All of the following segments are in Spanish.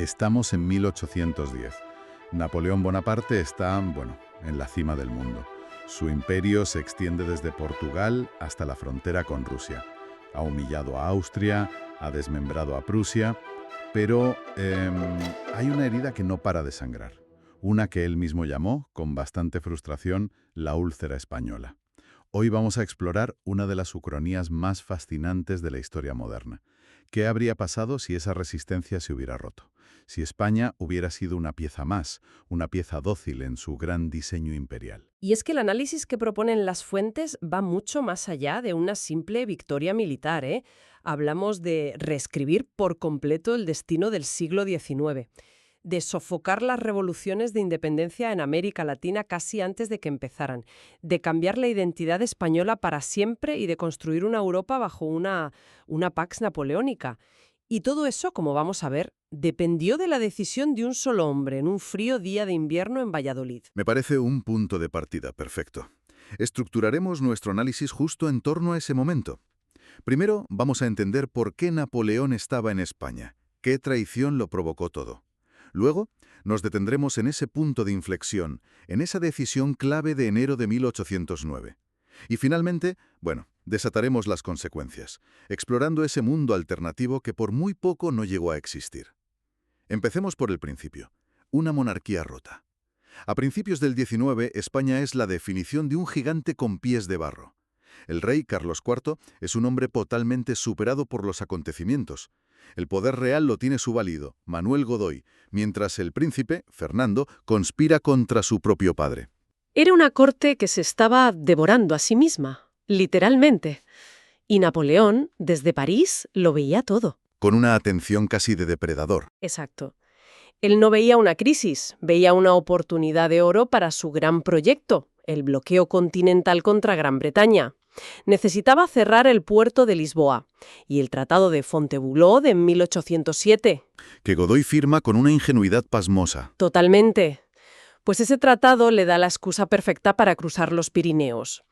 Estamos en 1810. Napoleón Bonaparte está, en la cima del mundo. Su imperio se extiende desde Portugal hasta la frontera con Rusia. Ha humillado a Austria, ha desmembrado a Prusia, pero hay una herida que no para de sangrar. Una que él mismo llamó, con bastante frustración, la úlcera española. Hoy vamos a explorar una de las ucronías más fascinantes de la historia moderna. ¿Qué habría pasado si esa resistencia se hubiera roto? Si España hubiera sido una pieza más, una pieza dócil en su gran diseño imperial. Y es que el análisis que proponen las fuentes va mucho más allá de una simple victoria militar, ¿eh? Hablamos de reescribir por completo el destino del siglo XIX, de sofocar las revoluciones de independencia en América Latina casi antes de que empezaran, de cambiar la identidad española para siempre y de construir una Europa bajo una pax napoleónica. Y todo eso, como vamos a ver, dependió de la decisión de un solo hombre en un frío día de invierno en Valladolid. Me parece un punto de partida perfecto. Estructuraremos nuestro análisis justo en torno a ese momento. Primero, vamos a entender por qué Napoleón estaba en España, qué traición lo provocó todo. Luego, nos detendremos en ese punto de inflexión, en esa decisión clave de enero de 1809. Y finalmente, desataremos las consecuencias, explorando ese mundo alternativo que por muy poco no llegó a existir. Empecemos por el principio, una monarquía rota. A principios del XIX, España es la definición de un gigante con pies de barro. El rey Carlos IV es un hombre totalmente superado por los acontecimientos. El poder real lo tiene su válido, Manuel Godoy, mientras el príncipe, Fernando, conspira contra su propio padre. Era una corte que se estaba devorando a sí misma, literalmente. Y Napoleón, desde París, lo veía todo. Con una atención casi de depredador. Exacto. Él no veía una crisis, veía una oportunidad de oro para su gran proyecto, el bloqueo continental contra Gran Bretaña. Necesitaba cerrar el puerto de Lisboa y el Tratado de Fontevouclou de 1807. Que Godoy firma con una ingenuidad pasmosa. Totalmente. Pues ese tratado le da la excusa perfecta para cruzar los Pirineos.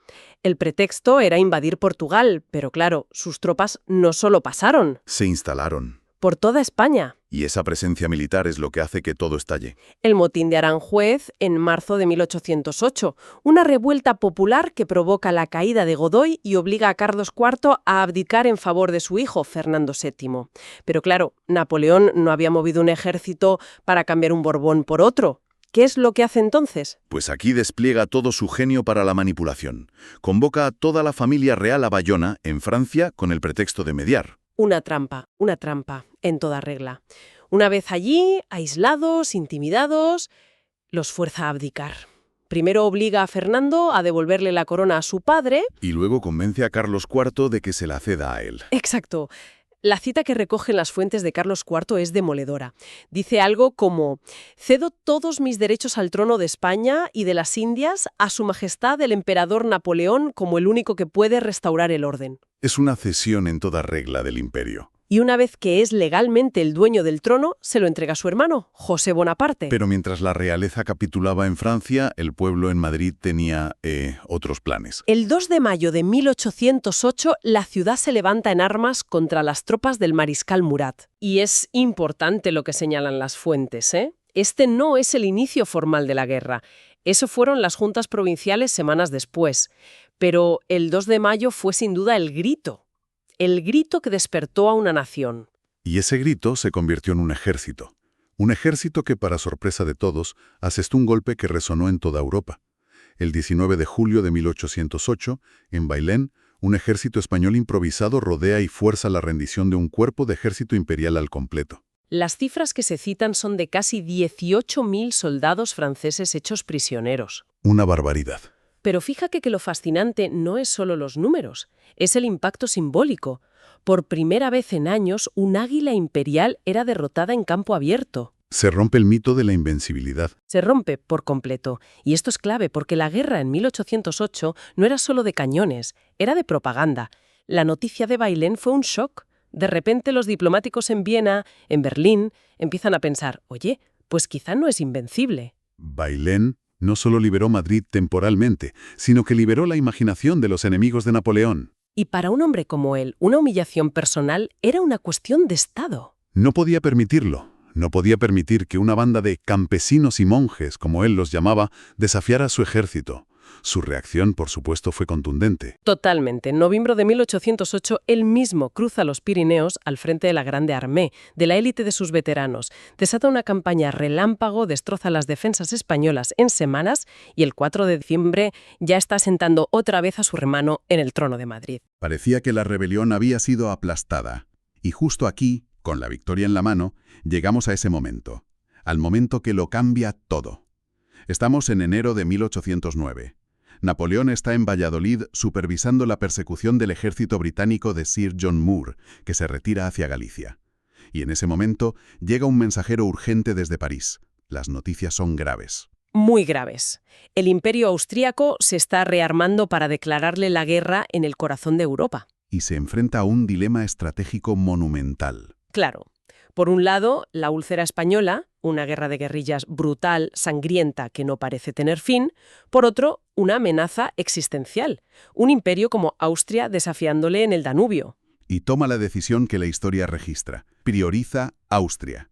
El pretexto era invadir Portugal, pero claro, sus tropas no solo pasaron. Se instalaron. Por toda España. Y esa presencia militar es lo que hace que todo estalle. El motín de Aranjuez en marzo de 1808, una revuelta popular que provoca la caída de Godoy y obliga a Carlos IV a abdicar en favor de su hijo, Fernando VII. Pero claro, Napoleón no había movido un ejército para cambiar un Borbón por otro. ¿Qué es lo que hace entonces? Pues aquí despliega todo su genio para la manipulación. Convoca a toda la familia real a Bayona, en Francia, con el pretexto de mediar. Una trampa, en toda regla. Una vez allí, aislados, intimidados, los fuerza a abdicar. Primero obliga a Fernando a devolverle la corona a su padre. Y luego convence a Carlos IV de que se la ceda a él. Exacto. La cita que recogen las fuentes de Carlos IV es demoledora. Dice algo como: cedo todos mis derechos al trono de España y de las Indias a su majestad el emperador Napoleón como el único que puede restaurar el orden. Es una cesión en toda regla del imperio. Y una vez que es legalmente el dueño del trono, se lo entrega a su hermano, José Bonaparte. Pero mientras la realeza capitulaba en Francia, el pueblo en Madrid tenía otros planes. El 2 de mayo de 1808, la ciudad se levanta en armas contra las tropas del mariscal Murat. Y es importante lo que señalan las fuentes, ¿eh? Este no es el inicio formal de la guerra. Eso fueron las juntas provinciales semanas después. Pero el 2 de mayo fue sin duda el grito que despertó a una nación. Y ese grito se convirtió en un ejército. Un ejército que, para sorpresa de todos, asestó un golpe que resonó en toda Europa. El 19 de julio de 1808, en Bailén, un ejército español improvisado rodea y fuerza la rendición de un cuerpo de ejército imperial al completo. Las cifras que se citan son de casi 18.000 soldados franceses hechos prisioneros. Una barbaridad. Pero fíjate que lo fascinante no es solo los números, es el impacto simbólico. Por primera vez en años, un águila imperial era derrotada en campo abierto. Se rompe el mito de la invencibilidad. Se rompe por completo. Y esto es clave porque la guerra en 1808 no era solo de cañones, era de propaganda. La noticia de Bailén fue un shock. De repente los diplomáticos en Viena, en Berlín, empiezan a pensar, oye, pues quizá no es invencible. Bailén no solo liberó Madrid temporalmente, sino que liberó la imaginación de los enemigos de Napoleón. Y para un hombre como él, una humillación personal era una cuestión de Estado. No podía permitirlo. no podía permitir que una banda de campesinos y monjes, como él los llamaba, desafiara a su ejército. Su reacción, por supuesto, fue contundente. Totalmente. En noviembre de 1808, él mismo cruza los Pirineos al frente de la Grande Armée, de la élite de sus veteranos. Desata una campaña relámpago, destroza las defensas españolas en semanas y el 4 de diciembre ya está sentando otra vez a su hermano en el trono de Madrid. Parecía que la rebelión había sido aplastada. Y justo aquí, con la victoria en la mano, llegamos a ese momento. Al momento que lo cambia todo. Estamos en enero de 1809. Napoleón está en Valladolid supervisando la persecución del ejército británico de Sir John Moore, que se retira hacia Galicia. Y en ese momento llega un mensajero urgente desde París. Las noticias son graves. Muy graves. El Imperio Austríaco se está rearmando para declararle la guerra en el corazón de Europa. Y se enfrenta a un dilema estratégico monumental. Claro. Por un lado, la úlcera española, una guerra de guerrillas brutal, sangrienta, que no parece tener fin. Por otro, una amenaza existencial. Un imperio como Austria desafiándole en el Danubio. Y toma la decisión que la historia registra. Prioriza Austria.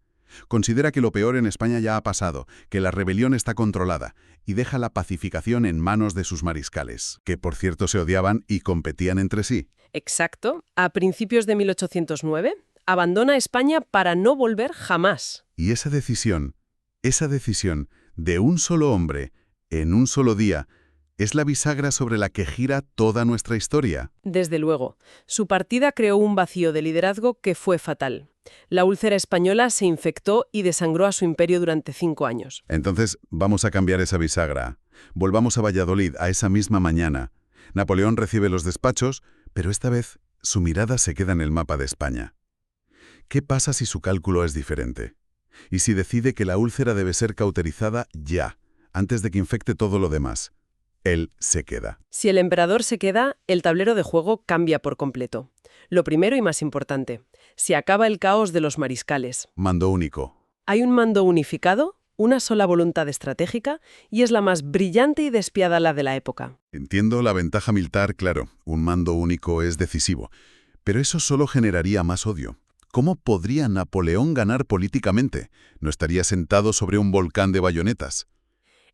Considera que lo peor en España ya ha pasado, que la rebelión está controlada, y deja la pacificación en manos de sus mariscales, que por cierto se odiaban y competían entre sí. Exacto. A principios de 1809... abandona España para no volver jamás. Y esa decisión de un solo hombre, en un solo día, es la bisagra sobre la que gira toda nuestra historia. Desde luego. Su partida creó un vacío de liderazgo que fue fatal. La úlcera española se infectó y desangró a su imperio durante 5 años. Entonces, vamos a cambiar esa bisagra. Volvamos a Valladolid, a esa misma mañana. Napoleón recibe los despachos, pero esta vez su mirada se queda en el mapa de España. ¿Qué pasa si su cálculo es diferente? ¿Y si decide que la úlcera debe ser cauterizada ya, antes de que infecte todo lo demás? Él se queda. Si el emperador se queda, el tablero de juego cambia por completo. Lo primero y más importante, se acaba el caos de los mariscales. Mando único. Hay un mando unificado, una sola voluntad estratégica, y es la más brillante y despiadada de la época. Entiendo la ventaja militar, claro, un mando único es decisivo, pero eso solo generaría más odio. ¿Cómo podría Napoleón ganar políticamente? ¿No estaría sentado sobre un volcán de bayonetas?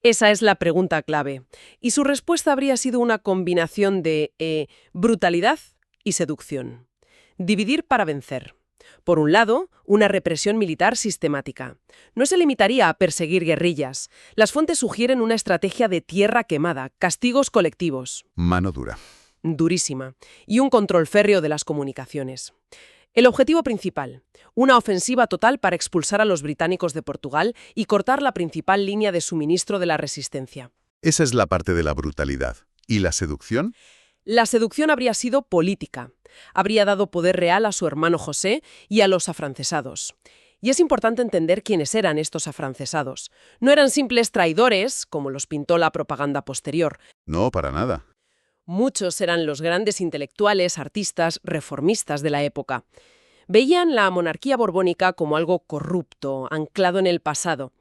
Esa es la pregunta clave. Y su respuesta habría sido una combinación de brutalidad y seducción. Dividir para vencer. Por un lado, una represión militar sistemática. No se limitaría a perseguir guerrillas. Las fuentes sugieren una estrategia de tierra quemada, castigos colectivos. Mano dura. Durísima. Y un control férreo de las comunicaciones. El objetivo principal, una ofensiva total para expulsar a los británicos de Portugal y cortar la principal línea de suministro de la resistencia. Esa es la parte de la brutalidad. ¿Y la seducción? La seducción habría sido política. Habría dado poder real a su hermano José y a los afrancesados. Y es importante entender quiénes eran estos afrancesados. No eran simples traidores, como los pintó la propaganda posterior. No, para nada. Muchos eran los grandes intelectuales, artistas, reformistas de la época. Veían la monarquía borbónica como algo corrupto, anclado en el pasado.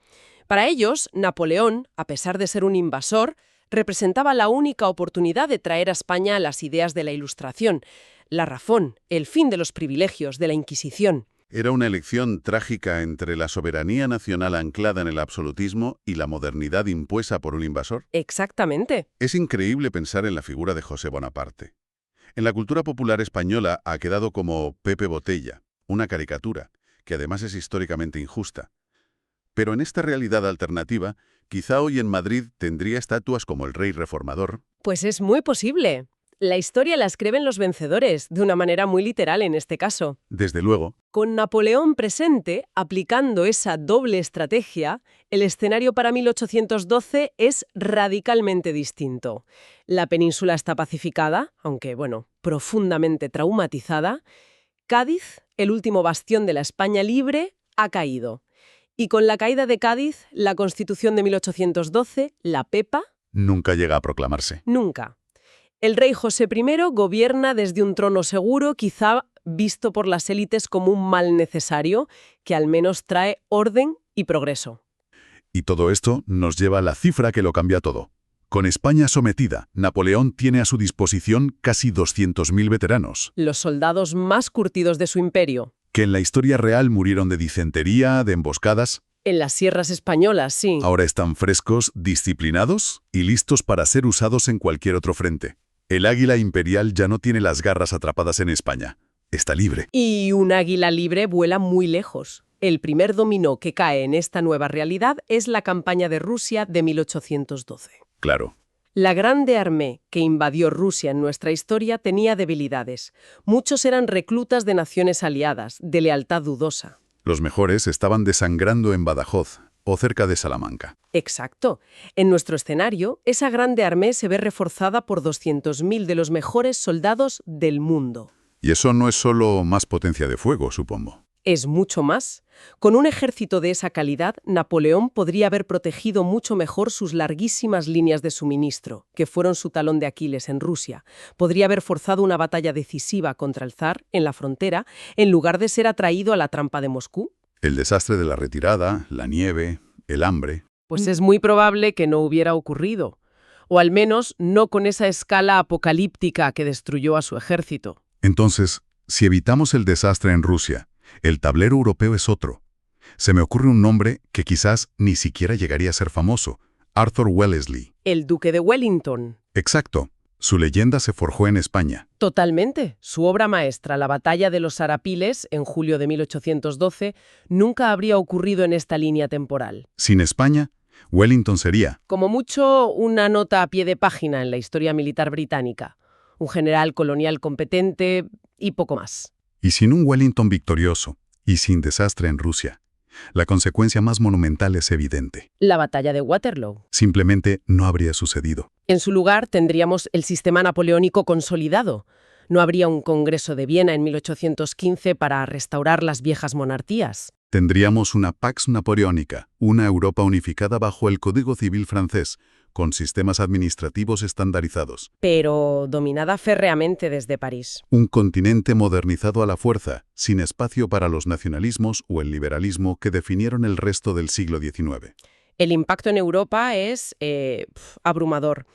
Para ellos, Napoleón, a pesar de ser un invasor, representaba la única oportunidad de traer a España las ideas de la Ilustración, la razón, el fin de los privilegios, de la Inquisición. Era una elección trágica entre la soberanía nacional anclada en el absolutismo y la modernidad impuesta por un invasor. Exactamente. Es increíble pensar en la figura de José Bonaparte. En la cultura popular española ha quedado como Pepe Botella, una caricatura, que además es históricamente injusta. Pero en esta realidad alternativa, quizá hoy en Madrid tendría estatuas como el rey reformador. Pues es muy posible. La historia la escriben los vencedores, de una manera muy literal en este caso. Desde luego. Con Napoleón presente, aplicando esa doble estrategia, el escenario para 1812 es radicalmente distinto. La península está pacificada, aunque, profundamente traumatizada. Cádiz, el último bastión de la España libre, ha caído. Y con la caída de Cádiz, la Constitución de 1812, la PEPA... Nunca llega a proclamarse. Nunca. El rey José I gobierna desde un trono seguro, quizá visto por las élites como un mal necesario, que al menos trae orden y progreso. Y todo esto nos lleva a la cifra que lo cambia todo. Con España sometida, Napoleón tiene a su disposición casi 200.000 veteranos. Los soldados más curtidos de su imperio. que en la historia real murieron de disentería, de emboscadas. En las sierras españolas, sí. Ahora están frescos, disciplinados y listos para ser usados en cualquier otro frente. El águila imperial ya no tiene las garras atrapadas en España. Está libre. Y un águila libre vuela muy lejos. El primer dominó que cae en esta nueva realidad es la campaña de Rusia de 1812. Claro. La Grande Armée que invadió Rusia en nuestra historia tenía debilidades. Muchos eran reclutas de naciones aliadas, de lealtad dudosa. Los mejores estaban desangrando en Badajoz o cerca de Salamanca. Exacto. En nuestro escenario, esa Grande Armée se ve reforzada por 200.000 de los mejores soldados del mundo. Y eso no es solo más potencia de fuego, supongo. Es mucho más. Con un ejército de esa calidad, Napoleón podría haber protegido mucho mejor sus larguísimas líneas de suministro, que fueron su talón de Aquiles en Rusia. Podría haber forzado una batalla decisiva contra el zar en la frontera, en lugar de ser atraído a la trampa de Moscú. El desastre de la retirada, la nieve, el hambre. Pues es muy probable que no hubiera ocurrido. O al menos no con esa escala apocalíptica que destruyó a su ejército. Entonces, si evitamos el desastre en Rusia, el tablero europeo es otro. Se me ocurre un nombre que quizás ni siquiera llegaría a ser famoso. Arthur Wellesley. El duque de Wellington. Exacto. Su leyenda se forjó en España. Totalmente. Su obra maestra, La batalla de los Arapiles, en julio de 1812, nunca habría ocurrido en esta línea temporal. Sin España, Wellington sería, Como mucho, una nota a pie de página en la historia militar británica. Un general colonial competente y poco más. y sin un Wellington victorioso, y sin desastre en Rusia, la consecuencia más monumental es evidente. La batalla de Waterloo. Simplemente no habría sucedido. En su lugar tendríamos el sistema napoleónico consolidado. No habría un Congreso de Viena en 1815 para restaurar las viejas monarquías. Tendríamos una Pax Napoleónica, una Europa unificada bajo el Código Civil francés, con sistemas administrativos estandarizados. Pero dominada férreamente desde París. Un continente modernizado a la fuerza, sin espacio para los nacionalismos o el liberalismo que definieron el resto del siglo XIX. El impacto en Europa es abrumador.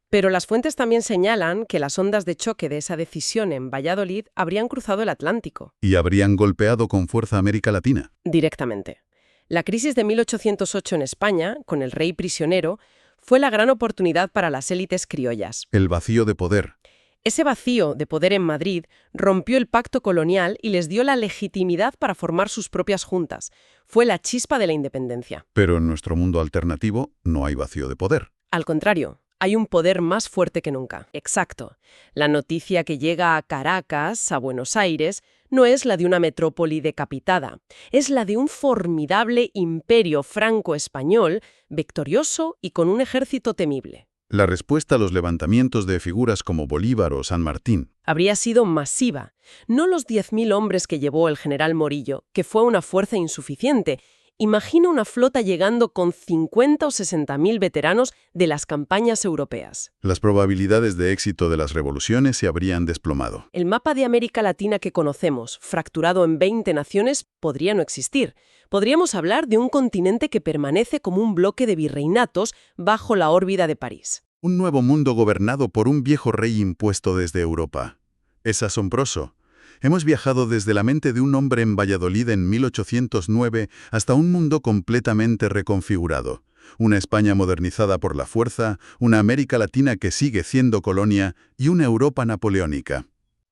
Pero las fuentes también señalan que las ondas de choque de esa decisión en Valladolid habrían cruzado el Atlántico. Y habrían golpeado con fuerza a América Latina. Directamente. La crisis de 1808 en España, con el rey prisionero, fue la gran oportunidad para las élites criollas. El vacío de poder. Ese vacío de poder en Madrid rompió el pacto colonial y les dio la legitimidad para formar sus propias juntas. Fue la chispa de la independencia. Pero en nuestro mundo alternativo no hay vacío de poder. Al contrario, hay un poder más fuerte que nunca. Exacto. La noticia que llega a Caracas, a Buenos Aires, no es la de una metrópoli decapitada. Es la de un formidable imperio franco-español, victorioso y con un ejército temible. La respuesta a los levantamientos de figuras como Bolívar o San Martín. Habría sido masiva. No los 10.000 hombres que llevó el general Morillo, que fue una fuerza insuficiente. Imagina una flota llegando con 50 o 60.000 veteranos de las campañas europeas. Las probabilidades de éxito de las revoluciones se habrían desplomado. El mapa de América Latina que conocemos, fracturado en 20 naciones, podría no existir. Podríamos hablar de un continente que permanece como un bloque de virreinatos bajo la órbita de París. Un nuevo mundo gobernado por un viejo rey impuesto desde Europa. Es asombroso. Hemos viajado desde la mente de un hombre en Valladolid en 1809 hasta un mundo completamente reconfigurado. Una España modernizada por la fuerza, una América Latina que sigue siendo colonia y una Europa napoleónica.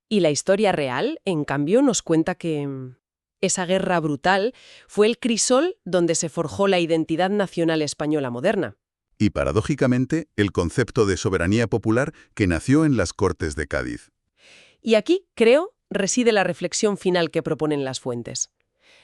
Y la historia real, en cambio, nos cuenta que esa guerra brutal fue el crisol donde se forjó la identidad nacional española moderna. Y paradójicamente, el concepto de soberanía popular que nació en las Cortes de Cádiz. Y aquí, creo, reside la reflexión final que proponen las fuentes.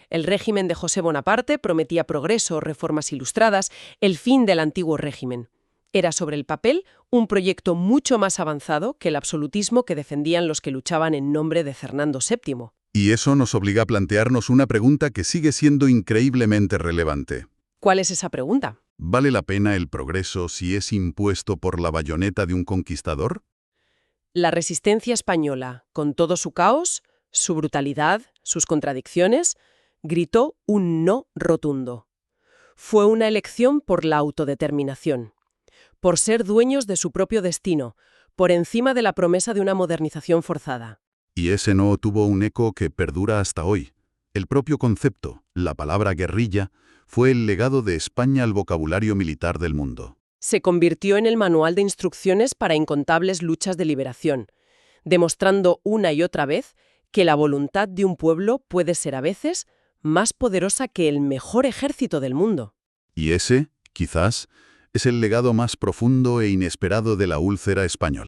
El régimen de José Bonaparte prometía progreso, reformas ilustradas, el fin del antiguo régimen. Era sobre el papel un proyecto mucho más avanzado que el absolutismo que defendían los que luchaban en nombre de Fernando VII. Y eso nos obliga a plantearnos una pregunta que sigue siendo increíblemente relevante. ¿Cuál es esa pregunta? ¿Vale la pena el progreso si es impuesto por la bayoneta de un conquistador? La resistencia española, con todo su caos, su brutalidad, sus contradicciones, gritó un no rotundo. Fue una elección por la autodeterminación, por ser dueños de su propio destino, por encima de la promesa de una modernización forzada. Y ese no tuvo un eco que perdura hasta hoy. El propio concepto, la palabra guerrilla, fue el legado de España al vocabulario militar del mundo. Se convirtió en el manual de instrucciones para incontables luchas de liberación, demostrando una y otra vez que la voluntad de un pueblo puede ser a veces más poderosa que el mejor ejército del mundo. Y ese, quizás, es el legado más profundo e inesperado de la úlcera española.